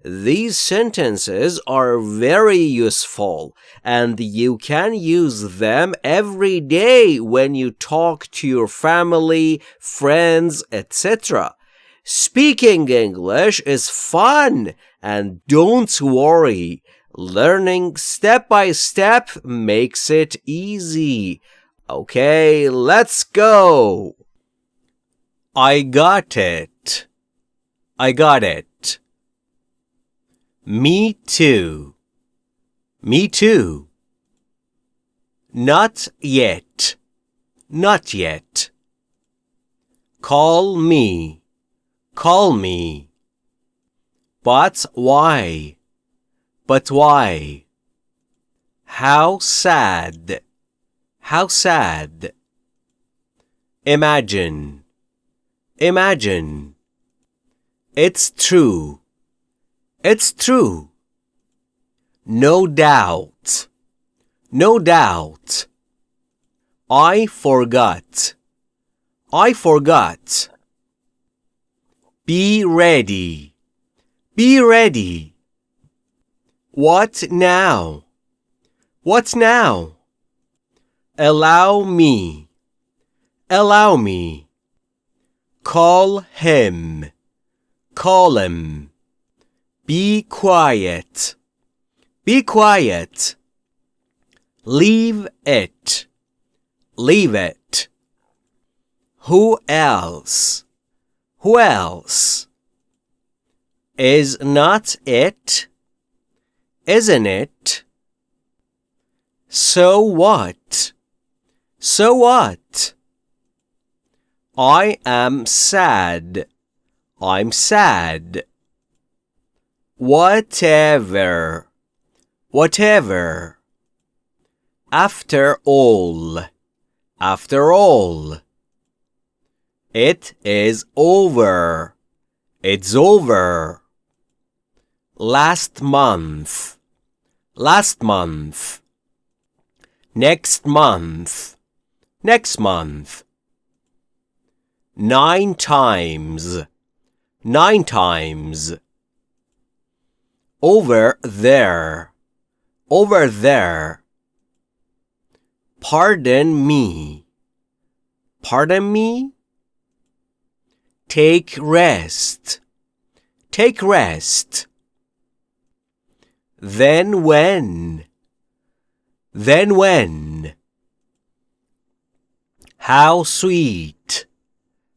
These sentences are very useful, and you can use them every day when you talk to your family, friends, etc. Speaking English is fun, and don't worry. Learning step by step makes it easy. Okay, let's go. I got it. I got it. Me too. Me too. Not yet. Not yet. Call me. Call me. But why? But why? How sad. How sad. Imagine. Imagine. It's true. It's true. No doubt. No doubt. I forgot. I forgot. Be ready. Be ready. What now? What now? Allow me. Allow me. Call him. Call him. Be quiet. Be quiet. Leave it. Leave it. Who else? Who else? Is not it? Isn't it? So what? So what? I am sad. I'm sad. Whatever. Whatever. After all. After all. It is over. It's over. Last month. Last month. Next month. Next month. 9 times. 9 times. Over there. Over there. Pardon me. Pardon me? Take rest. Take rest. Then when? Then when? How sweet.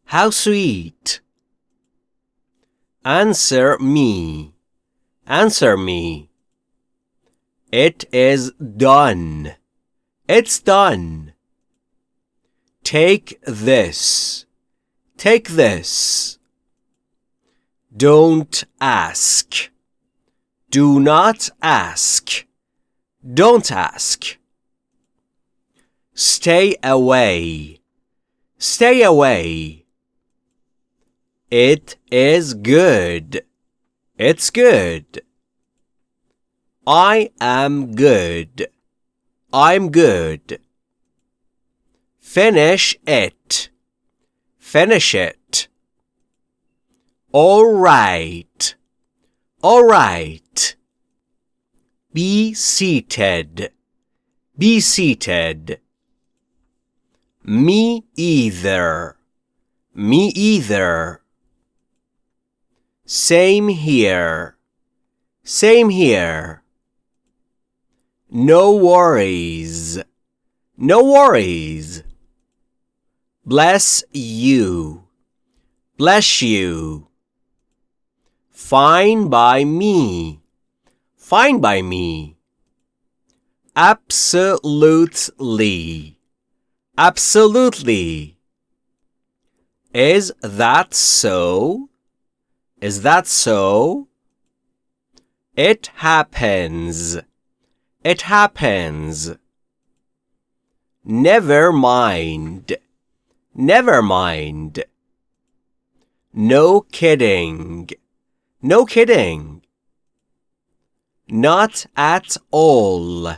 How sweet. Answer me. Answer me. It is done. It's done. Take this. Take this. Don't ask. Do not ask. Don't ask. Stay away. Stay away. It is good. It's good. I am good. I'm good. Finish it. Finish it. All right. All right. Be seated. Be seated. Me either. Me either. Same here. Same here. No worries. No worries. Bless you. Bless you. Fine by me. Fine by me. Absolutely. Absolutely. Is that so? Is that so? It happens. It happens. Never mind. Never mind. No kidding. No kidding. Not at all.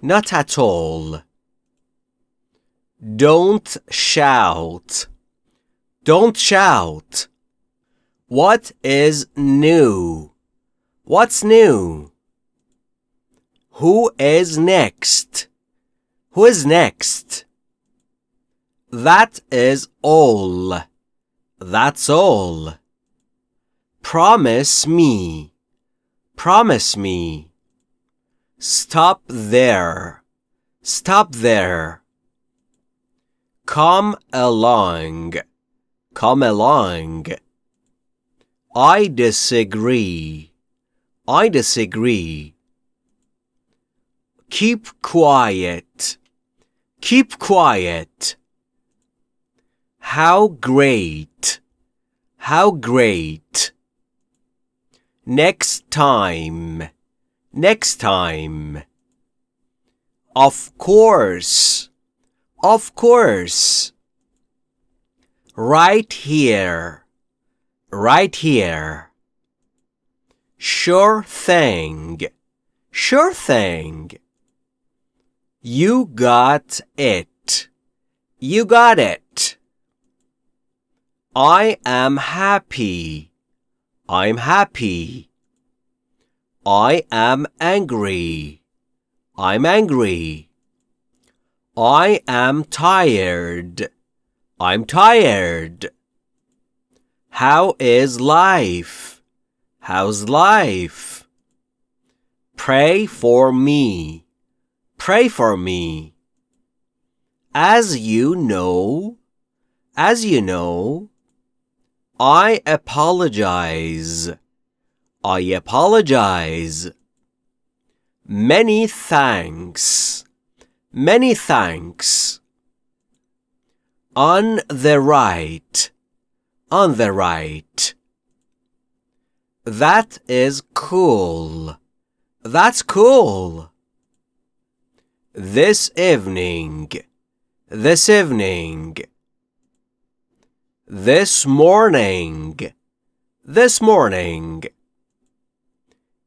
Not at all. Don't shout. Don't shout. What is new? What's new? Who is next? Who is next? That is all. That's all. Promise me. Promise me. Stop there. Stop there. Come along. Come along. I disagree. I disagree. Keep quiet. Keep quiet. How great. How great. Next time. Next time. Of course. Of course. Right here. Right here. Sure thing. Sure thing. You got it. You got it. I am happy. I'm happy. I am angry. I'm angry. I am tired. I'm tired. How is life? How's life? Pray for me. Pray for me. As you know, I apologize. I apologize. Many thanks. Many thanks. On the right. On the right. That is cool. That's cool. This evening. This evening. This morning. This morning.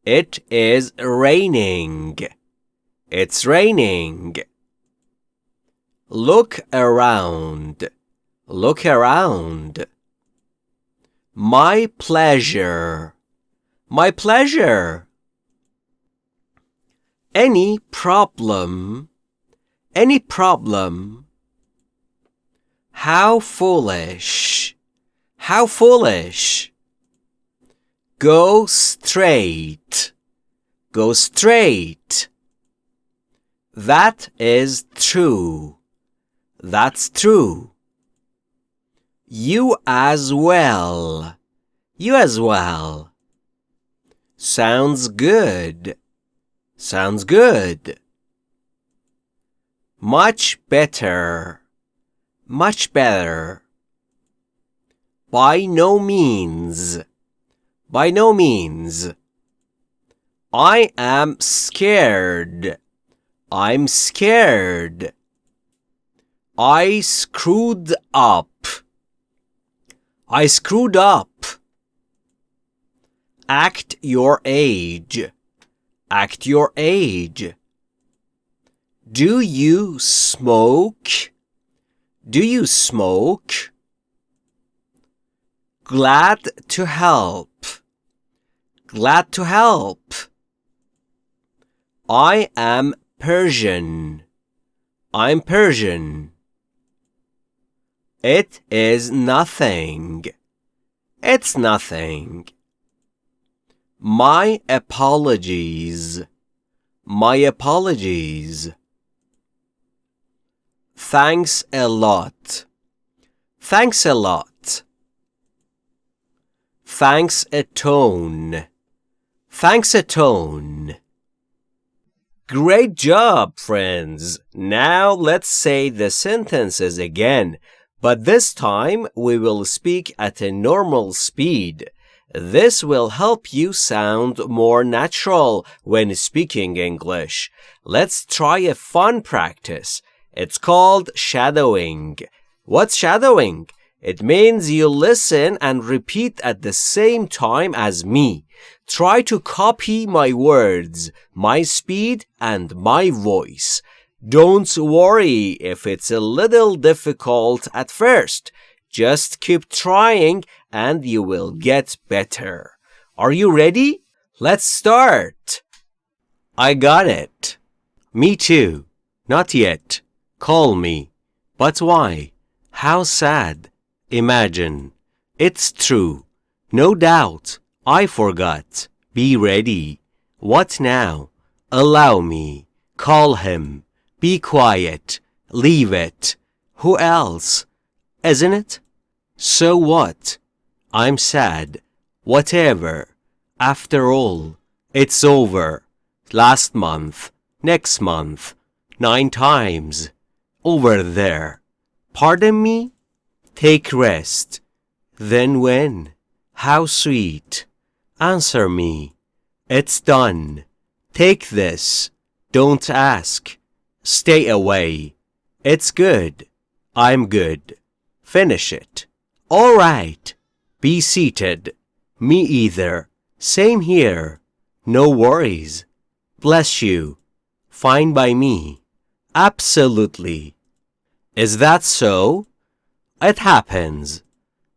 It is raining. It's raining. Look around. Look around. My pleasure. My pleasure. Any problem. Any problem. How foolish. How foolish. Go straight. Go straight. That is true. That's true. You as well. You as well. Sounds good. Sounds good. Much better. Much better. By no means. By no means. I am scared. I'm scared. I screwed up. I screwed up. Act your age. Act your age. Do you smoke? Do you smoke? Glad to help. Glad to help. I am Persian. I'm Persian. It is nothing. It's nothing. My apologies. My apologies. Thanks a lot. Thanks a lot. Thanks a ton. Thanks a ton. Great job, friends! Now let's say the sentences again, but this time we will speak at a normal speed. This will help you sound more natural when speaking English. Let's try a fun practice. It's called shadowing. What's shadowing? It means you listen and repeat at the same time as me. Try to copy my words, my speed, and my voice. Don't worry if it's a little difficult at first. Just keep trying and you will get better. Are you ready? Let's start. I got it. Me too. Not yet. Call me. But why? How sad. Imagine. It's true. No doubt. I forgot. Be ready. What now? Allow me. Call him. Be quiet. Leave it. Who else? Isn't it? So what? I'm sad. Whatever. After all, it's over. Last month. Next month. 9 times. Over there. Pardon me? Take rest. Then when? How sweet. Answer me. It's done. Take this. Don't ask. Stay away. It's good. I'm good. Finish it. All right. Be seated. Me either. Same here. No worries. Bless you. Fine by me. Absolutely. Is that so? It happens.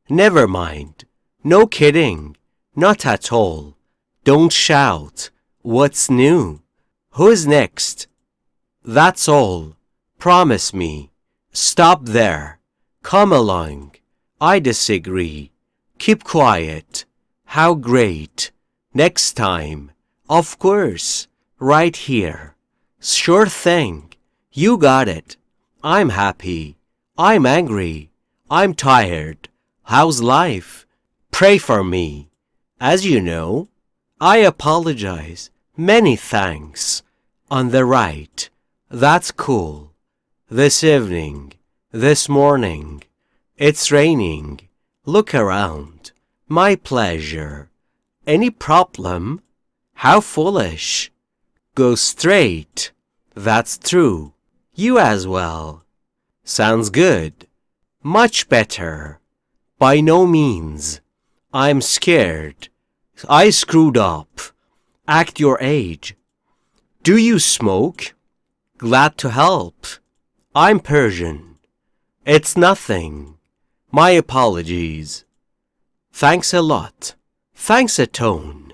Never mind. No kidding. Not at all. Don't shout. What's new? Who's next? That's all. Promise me. Stop there. Come along. I disagree. Keep quiet. How great. Next time. Of course. Right here. Sure thing. You got it. I'm happy. I'm angry. I'm tired. How's life? Pray for me. As you know, I apologize. Many thanks. On the right. That's cool. This evening. This morning. It's raining. Look around. My pleasure. Any problem? How foolish. Go straight. That's true. You as well. Sounds good. Much better. By no means. I'm scared. I screwed up. Act your age. Do you smoke? Glad to help. I'm Persian. It's nothing. My apologies. Thanks a lot. Thanks a ton.